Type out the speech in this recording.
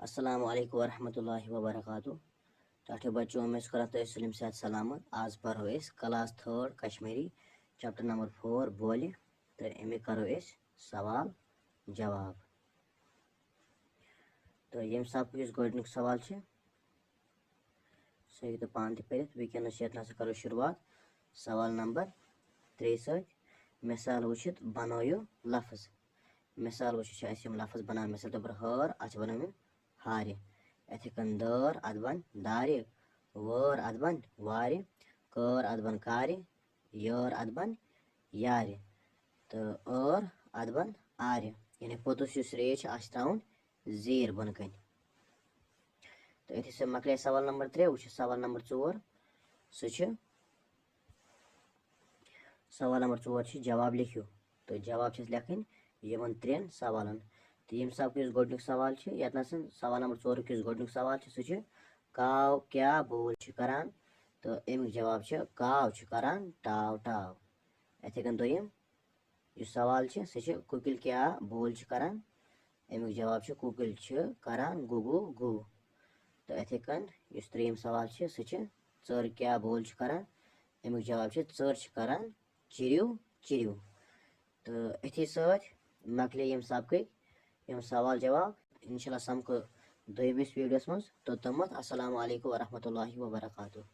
अस्सलामु अलैकुम वरहमतुल्लाहि वबरकातुहू। टाटे बच्चों में सलीम सेहत सलामत। आज पढ़ो क्लास 3 कश्मीरी चैप्टर नंबर 4 बोल तो अमे करो सवाल जवाब। तो ये सबक गोडनिक सवाल सही तो पान पढ़ वनस ये करो शुरुआत सवाल नंबर 3 सत मिसाल वुचित बनायो लफ्ज। मिसाल वुचित लफ्ज बना मिसाल तौर पर हर अत बनो हार इथे कन दर अत बन दार वर अत बन वार कर अत बन कार यार अत बन यार तो र अत बन आर यानी पोतुस रेच त्राउन जीर बन कन। तो इथे से मकल सवाल नंबर 3 वो सवाल नंबर 4 सवाल नंबर 4 जवाब लिखियो। तो जवाब लेखन यमन 3 सवालन। तो यम सब गोडनिक सवाल ये सवाल नंबर 4 गोडनिक सवाल सह काव क्या बोल करान। तो अमुक जवाब काव करान टाव टाव। इथे कन दोयम सवाल सह कुकिल क्या बोल करान। अमुक जवाब कुकिल करान गुगु गु। तो इथे कन त्रीम सवाल सह चर क्या बोल करान। अमुक जवाब चर करान चिरिव चिरिव। तो अथी सत मकले यम सबक यम सवाल जवाब इंशाल्लाह समको दोयमिस वीडियोस मज। तो तमत अस्सलामु अलैकुम वरहमतुल्लाहि वबरकातुहू।